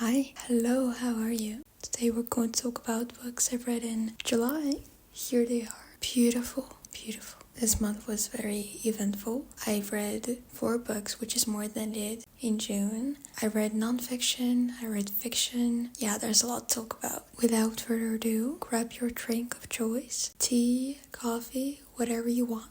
Hi, hello, how are you? Today we're going to talk about books I've read in July. Here they are. Beautiful, beautiful. This month was very eventful. I've read 4 books, which is more than I did in June. I read non-fiction, I read fiction. Yeah, there's a lot to talk about. Without further ado, grab your drink of choice, tea, coffee, whatever you want.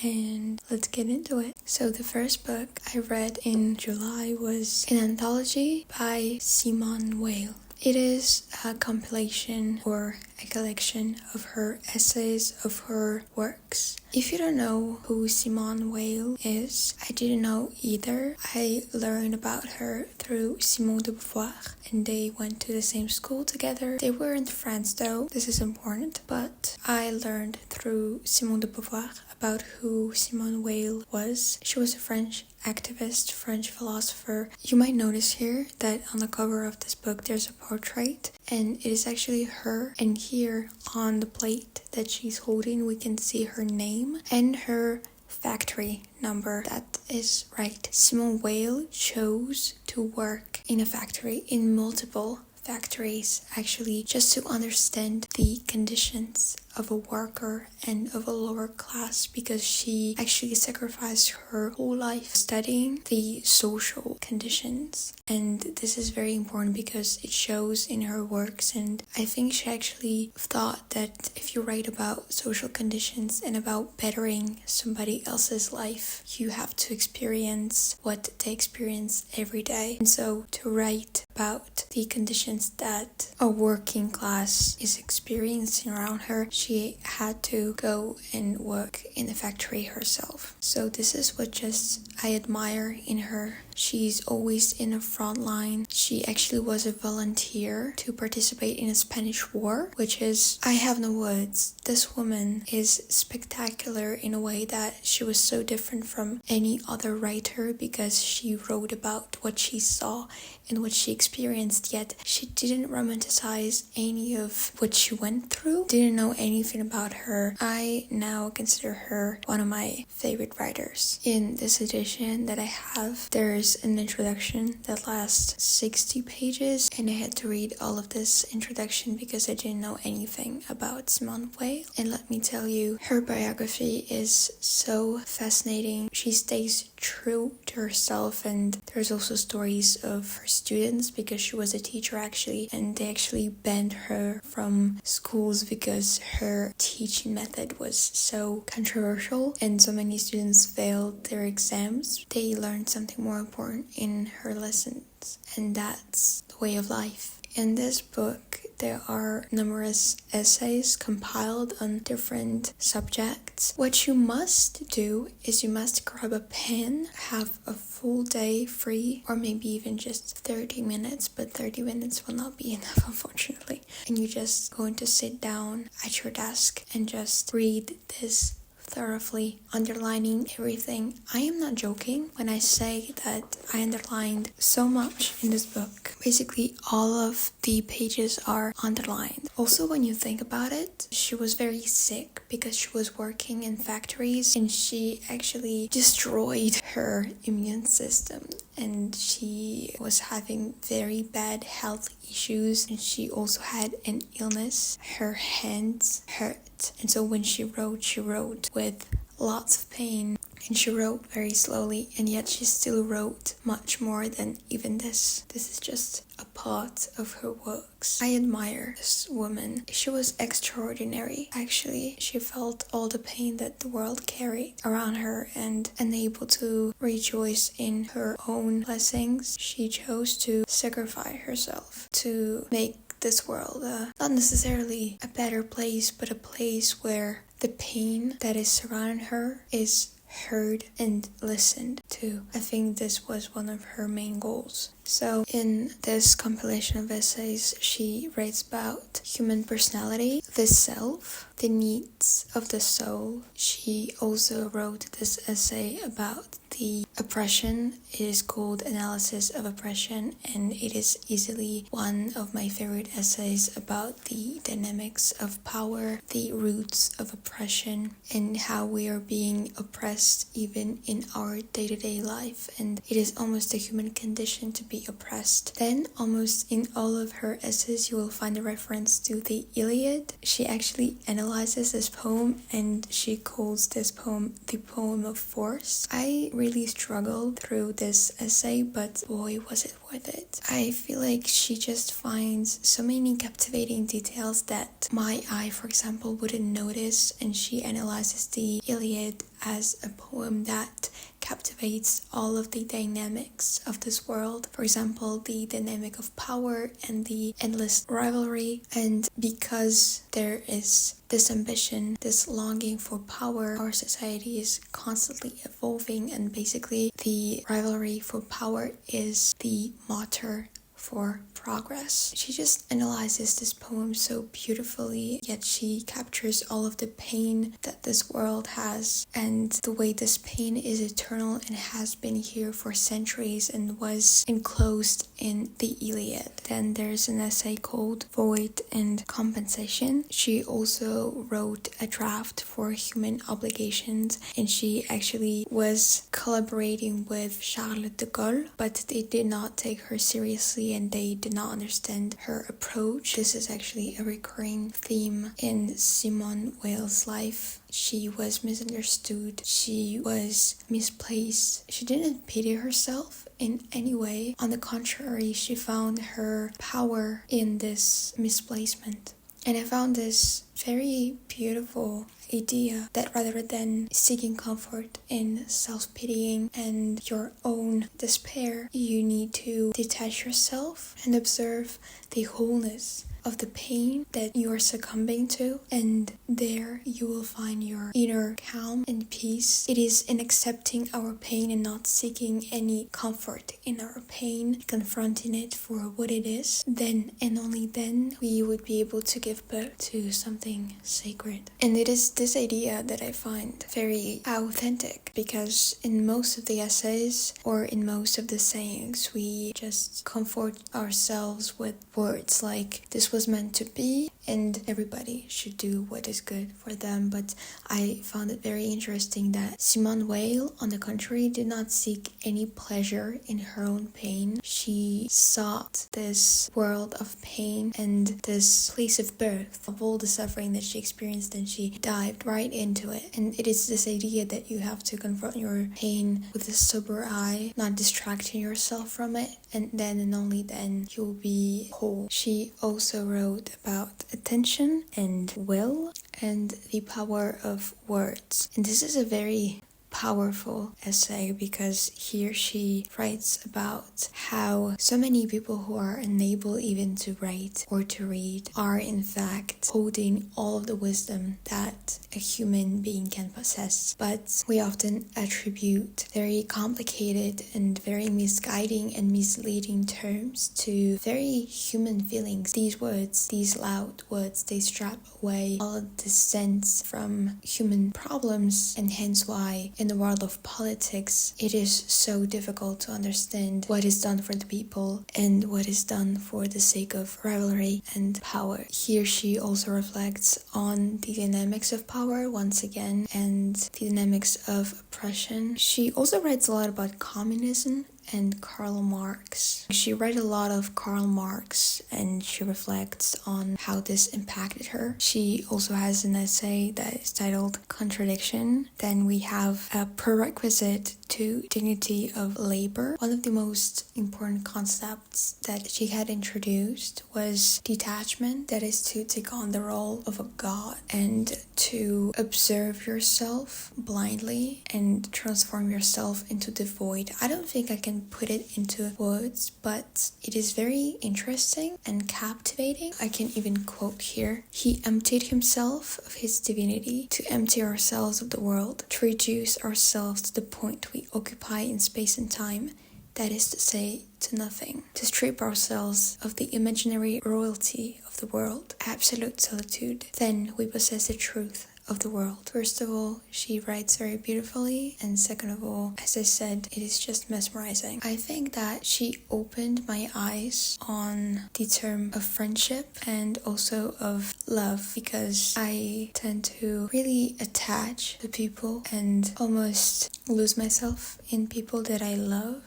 And let's get into it. So the first book I read in July was an anthology by Simone Weil. It is a compilation or a collection of her essays, of her works. If you don't know who Simone Weil is, I didn't know either. I learned about her through Simone de Beauvoir, and they went to the same school together. They weren't friends though, this is important, but I learned through Simone de Beauvoir about who Simone Weil was. She was a French activist, French philosopher. You might notice here that on the cover of this book there's a portrait, and it is actually her, and here on the plate that she's holding we can see her name and her factory number. That is right. Simone Weil chose to work in a factory, in multiple factories actually, just to understand the conditions of a worker and of a lower class, because she actually sacrificed her whole life studying the social conditions. And this is very important because it shows in her works, and I think she actually thought that if you write about social conditions and about bettering somebody else's life, you have to experience what they experience every day. And so to write about the conditions that a working class is experiencing around her, she had to go and work in the factory herself. So this is what just I admire in her. She's always in the front line. She actually was a volunteer to participate in the Spanish War, which is, I have no words. This woman is spectacular in a way that she was so different from any other writer, because she wrote about what she saw and what she experienced, yet she didn't romanticize any of what she went through, didn't know anything about her. I now consider her one of my favorite writers. In this edition that I have, there's an introduction that lasts 60 pages, and I had to read all of this introduction because I didn't know anything about Simone Weil. And let me tell you, her biography is so fascinating. She stays true to herself, and there's also stories of her students, because she was a teacher actually, and they actually banned her from schools because her teaching method was so controversial and so many students failed their exams. They learned something more important in her lessons, and that's the way of life. In this book, there are numerous essays compiled on different subjects. What you must do is you must grab a pen, have a full day free, or maybe even just 30 minutes, but 30 minutes will not be enough, unfortunately. And you just going to sit down at your desk and just read this thoroughly, underlining everything. I am not joking when I say that I underlined so much in this book. Basically, all of the pages are underlined. Also, when you think about it, she was very sick because she was working in factories, and she actually destroyed her immune system, and she was having very bad health issues, and she also had an illness. Her hands hurt, and so when she wrote with lots of pain, and she wrote very slowly, and yet she still wrote much more than even this. This is just a part of her works. I admire this woman. She was extraordinary. Actually, she felt all the pain that the world carried around her, and unable to rejoice in her own blessings, she chose to sacrifice herself to make this world not necessarily a better place, but a place where the pain that is surrounding her is heard and listened to. I think this was one of her main goals. So in this compilation of essays, she writes about human personality, the self, the needs of the soul. She also wrote this essay about the oppression. It is called Analysis of Oppression, and it is easily one of my favorite essays about the dynamics of power, the roots of oppression, and how we are being oppressed even in our day-to-day life. And it is almost a human condition to be oppressed. Then, almost in all of her essays, you will find a reference to the Iliad. She actually analyzes this poem, and she calls this poem the poem of force. I really struggled through this essay, but boy, was it worth it. I feel like she just finds so many captivating details that my eye, for example, wouldn't notice, and she analyzes the Iliad as a poem that captivates all of the dynamics of this world. For example, the dynamic of power and the endless rivalry. And because there is this ambition, this longing for power, our society is constantly evolving, and basically the rivalry for power is the motor for progress. She just analyzes this poem so beautifully, yet she captures all of the pain that this world has and the way this pain is eternal and has been here for centuries and was enclosed in the Iliad. Then there's an essay called Void and Compensation. She also wrote a draft for Human Obligations, and she actually was collaborating with Charles de Gaulle, but they did not take her seriously and they did not understand her approach. This is actually a recurring theme in Simone Weil's life. She was misunderstood. She was misplaced. She didn't pity herself in any way. On the contrary, she found her power in this misplacement. And I found this very beautiful idea that rather than seeking comfort in self-pitying and your own despair, you need to detach yourself and observe the wholeness of the pain that you are succumbing to, and there you will find your inner calm and peace. It is in accepting our pain and not seeking any comfort in our pain, confronting it for what it is, then and only then we would be able to give birth to something sacred. And it is this idea that I find very authentic, because in most of the essays or in most of the sayings, we just comfort ourselves with words like this was meant to be and everybody should do what is good for them. But I found it very interesting that Simone Weil, on the contrary, did not seek any pleasure in her own pain. She sought this world of pain and this place of birth of all the suffering that she experienced, and she dived right into it. And it is this idea that you have to confront your pain with a sober eye, not distracting yourself from it, and then and only then you'll be whole. She also wrote about attention and will and the power of words. And this is a very powerful essay, because here she writes about how so many people who are unable even to write or to read are in fact holding all of the wisdom that a human being can possess. But we often attribute very complicated and very misguiding and misleading terms to very human feelings. These words, these loud words, they strip away all of the sense from human problems, and hence why in the world of politics, it is so difficult to understand what is done for the people and what is done for the sake of rivalry and power. Here she also reflects on the dynamics of power once again and the dynamics of oppression. She also writes a lot about communism and Karl Marx. She read a lot of Karl Marx and she reflects on how this impacted her. She also has an essay that is titled Contradiction. Then we have a prerequisite to dignity of labor. One of the most important concepts that she had introduced was detachment, that is to take on the role of a god and to observe yourself blindly and transform yourself into the void. I don't think I can put it into words, but it is very interesting and captivating. I can even quote here: he emptied himself of his divinity to empty ourselves of the world, to reduce ourselves to the point we occupy in space and time, that is to say, to nothing, to strip ourselves of the imaginary royalty of the world, absolute solitude. Then we possess the truth of the world. First of all, she writes very beautifully, and second of all, as I said, it is just mesmerizing. I think that she opened my eyes on the term of friendship and also of love, because I tend to really attach to people and almost lose myself in people that I love.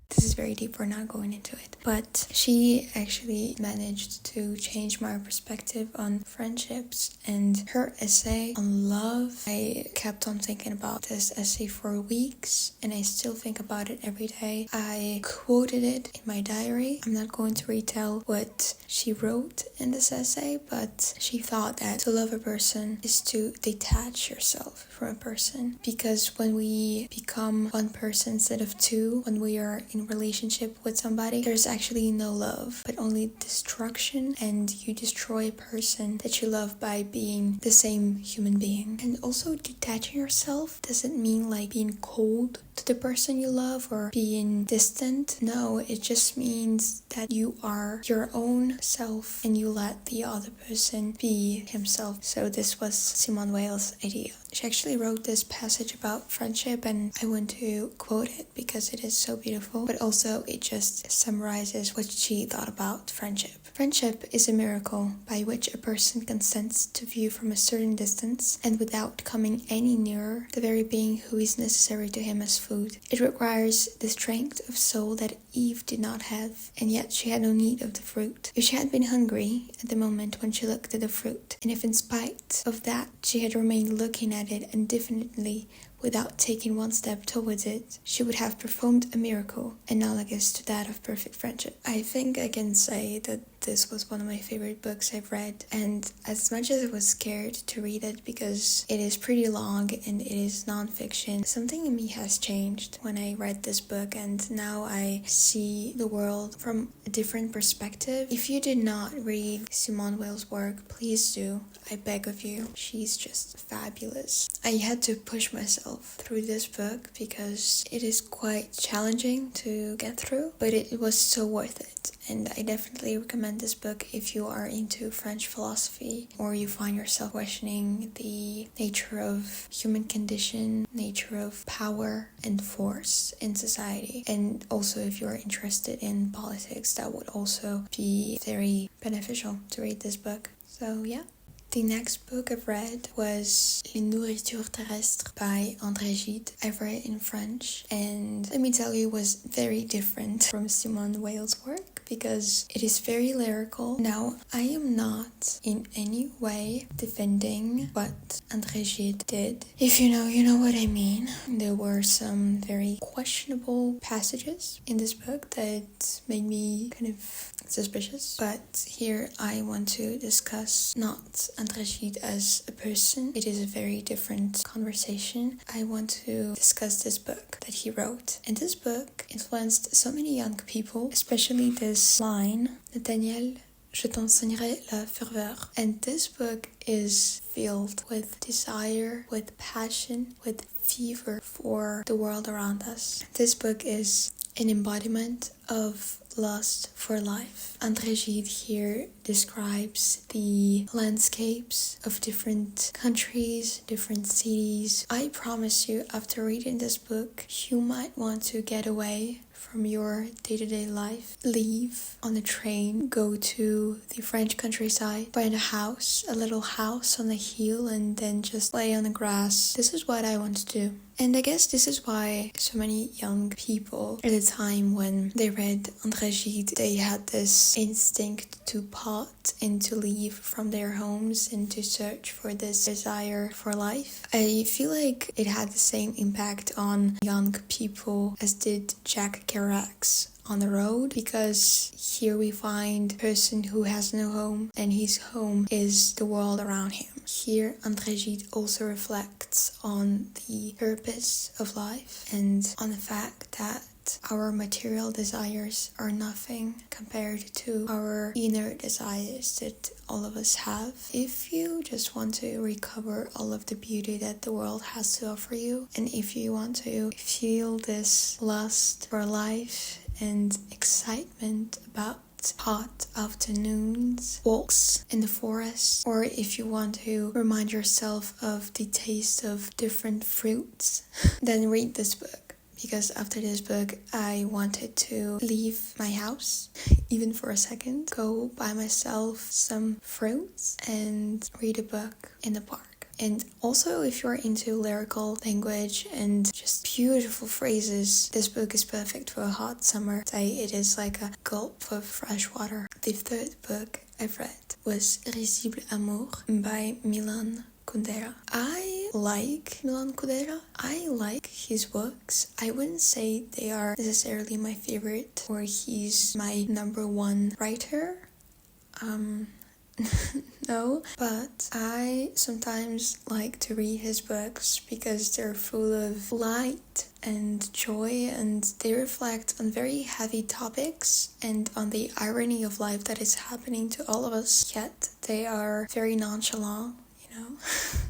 This is very deep, we're not going into it. But she actually managed to change my perspective on friendships, and her essay on love, I kept on thinking about this essay for weeks, and I still think about it every day. I quoted it in my diary. I'm not going to retell what she wrote in this essay, but she thought that to love a person is to detach yourself from a person, because when we become one person instead of two, when we are in relationship with somebody, there's actually no love, but only destruction, and you destroy a person that you love by being the same human being. And also, detaching yourself doesn't mean like being cold to the person you love or being distant. No, it just means that you are your own self and you let the other person be himself. So this was Simone Weil's idea. She actually wrote this passage about friendship, and I want to quote it because it is so beautiful, but also it just summarizes what she thought about friendship. Friendship is a miracle by which a person consents to view from a certain distance and without coming any nearer the very being who is necessary to him as food. It requires the strength of soul that Eve did not have, and yet she had no need of the fruit. If she had been hungry at the moment when she looked at the fruit, and if in spite of that she had remained looking at it indefinitely without taking one step towards it, she would have performed a miracle analogous to that of perfect friendship. I think I can say that this was one of my favorite books I've read, and as much as I was scared to read it because it is pretty long and it is non-fiction, something in me has changed when I read this book, and now I see the world from a different perspective. If you did not read Simone Weil's work, please do. I beg of you. She's just fabulous. I had to push myself through this book because it is quite challenging to get through, but it was so worth it. And I definitely recommend this book if you are into French philosophy or you find yourself questioning the nature of human condition, nature of power and force in society. And also if you're interested in politics, that would also be very beneficial to read this book. So yeah. The next book I've read was Les Nourritures Terrestres by André Gide. I've read it in French, and let me tell you, it was very different from Simone Weil's work because it is very lyrical. Now, I am not in any way defending what André Gide did. If you know, you know what I mean. There were some very questionable passages in this book that made me kind of suspicious, but here I want to discuss not André Gide as a person. It is a very different conversation. I want to discuss this book that he wrote, and this book influenced so many young people, especially this line, Nathaniel, je t'enseignerai la ferveur. And this book is filled with desire, with passion, with fever for the world around us. This book is an embodiment of lust for life. André Gide here describes the landscapes of different countries, different cities. I promise you, after reading this book, you might want to get away from your day-to-day life, leave on a train, go to the French countryside, find a little house on a hill, and then just lay on the grass. This is what I want to do. And I guess this is why so many young people at the time when they read André Gide, they had this instinct to part and to leave from their homes and to search for this desire for life. I feel like it had the same impact on young people as did Jack Kerouac's On the Road, because here we find a person who has no home and his home is the world around him. Here André Gide also reflects on the purpose of life and on the fact that our material desires are nothing compared to our inner desires that all of us have. If you just want to recover all of the beauty that the world has to offer you, and if you want to feel this lust for life and excitement about about hot afternoons, walks in the forest, or if you want to remind yourself of the taste of different fruits, then read this book. Because after this book, I wanted to leave my house, even for a second, go buy myself some fruits and read a book in the park. And also, if you're into lyrical language and just beautiful phrases, this book is perfect for a hot summer day. It is like a gulp of fresh water. The third book I've read was Risible Amour by Milan Kundera. I like Milan Kundera. I like his works. I wouldn't say they are necessarily my favorite or he's my number one writer. No, but I sometimes like to read his books because they're full of light and joy, and they reflect on very heavy topics and on the irony of life that is happening to all of us, yet they are very nonchalant.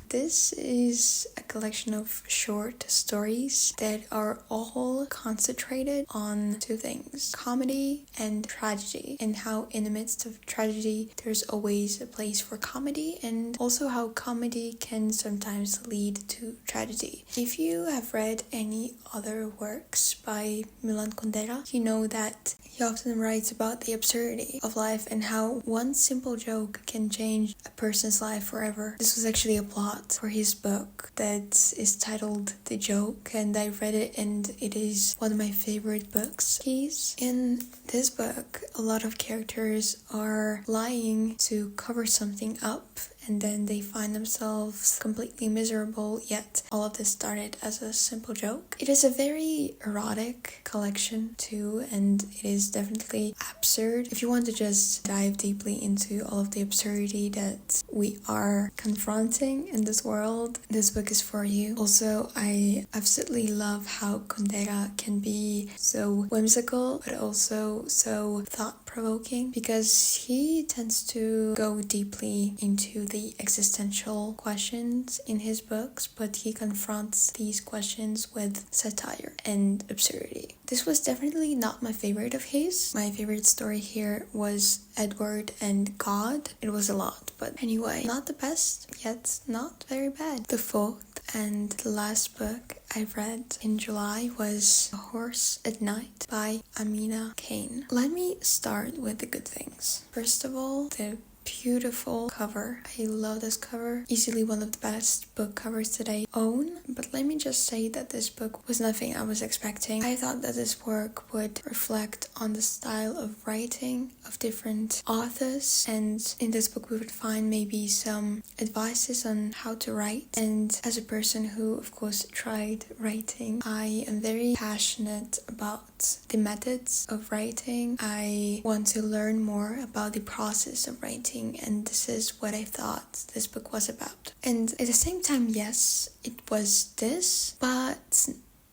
This is a collection of short stories that are all concentrated on two things: comedy and tragedy, and how in the midst of tragedy there's always a place for comedy, and also how comedy can sometimes lead to tragedy. If you have read any other works by Milan Kundera, you know that he often writes about the absurdity of life and how one simple joke can change a person's life forever. This was actually a plot for his book that is titled The Joke, and I read it and it is one of my favorite books. In this book, a lot of characters are lying to cover something up, and then they find themselves completely miserable, yet all of this started as a simple joke. It is a very erotic collection too, and it is definitely absurd. If you want to just dive deeply into all of the absurdity that we are confronting in this world, this book is for you. Also, I absolutely love how Kundera can be so whimsical, but also so thought-provoking, because he tends to go deeply into the existential questions in his books, but he confronts these questions with satire and absurdity. This was definitely not my favorite of his. My favorite story here was Edward and God. It was a lot, but anyway, not the best, yet not very bad. The fourth and the last book I read in July was A Horse at Night by Amina Kane. Let me start with the good things. First of all, the beautiful cover. I love this cover. Easily one of the best book covers that I own. But let me just say that this book was nothing I was expecting. I thought that this work would reflect on the style of writing of different authors, and in this book we would find maybe some advices on how to write. And as a person who of course tried writing, I am very passionate about the methods of writing. I want to learn more about the process of writing, and this is what I thought this book was about. And at the same time, yes, it was this, but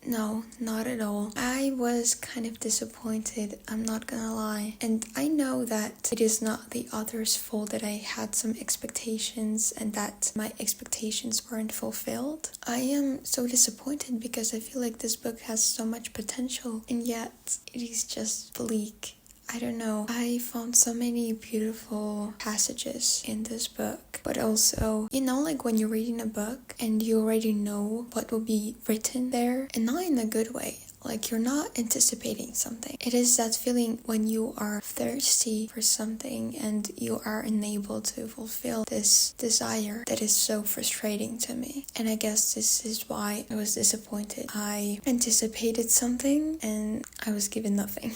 no, not at all. I was kind of disappointed, I'm not gonna lie. And I know that it is not the author's fault that I had some expectations and that my expectations weren't fulfilled. I am so disappointed because I feel like this book has so much potential, and yet it is just bleak. I don't know. I found so many beautiful passages in this book, but also, like when you're reading a book and you already know what will be written there, and not in a good way. Like you're not anticipating something. It is that feeling when you are thirsty for something and you are unable to fulfill this desire that is so frustrating to me. And I guess this is why I was disappointed. I anticipated something and I was given nothing.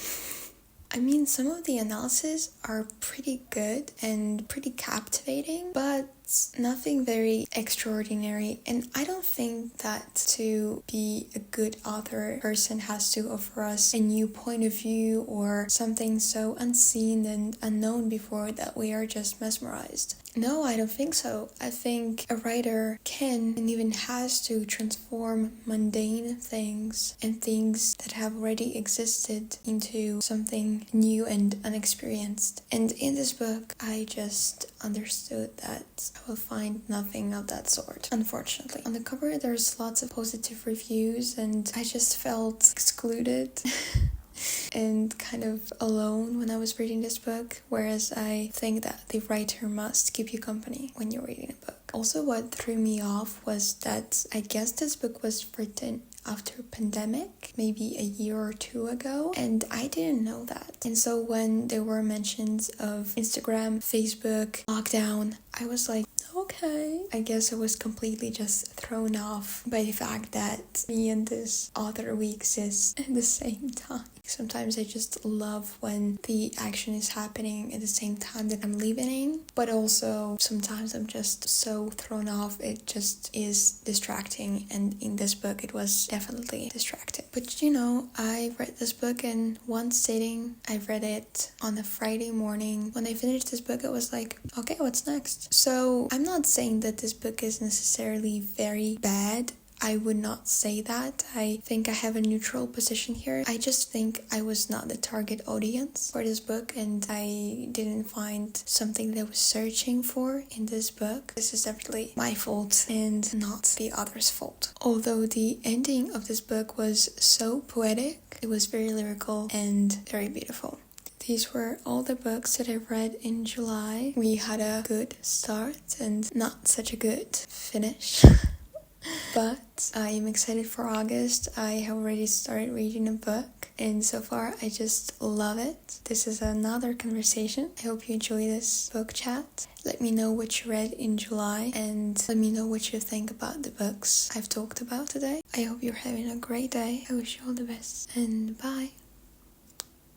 I mean, some of the analysis are pretty good and pretty captivating, but nothing very extraordinary. And I don't think that to be a good author, a person has to offer us a new point of view or something so unseen and unknown before that we are just mesmerized. No, I don't think so. I think a writer can and even has to transform mundane things and things that have already existed into something new and unexperienced. And in this book, I just understood that I will find nothing of that sort, unfortunately. On the cover, there's lots of positive reviews and I just felt excluded. and kind of alone when I was reading this book, whereas I think that the writer must keep you company when you're reading a book. Also, what threw me off was that I guess this book was written after pandemic, maybe a year or two ago, and I didn't know that. And so when there were mentions of Instagram, Facebook, lockdown, I was like, okay. I guess I was completely just thrown off by the fact that me and this author we exist at the same time. Sometimes I just love when the action is happening at the same time that I'm living, but also sometimes I'm just so thrown off, it just is distracting, and in this book it was definitely distracting. But you know, I read this book in one sitting. I read it on a Friday morning. When I finished this book, I was like, okay, what's next? So I'm not saying that this book is necessarily very bad. I would not say that. I think I have a neutral position here. I just think I was not the target audience for this book, and I didn't find something that I was searching for in this book. This is definitely my fault and not the author's fault. Although the ending of this book was so poetic, it was very lyrical and very beautiful. These were all the books that I read in July. We had a good start and not such a good finish. But I am excited for August. I have already started reading a book, and so far I just love it. This is another conversation. I hope you enjoy this book chat. Let me know what you read in July, and let me know what you think about the books I've talked about today. I hope you're having a great day. I wish you all the best, and bye.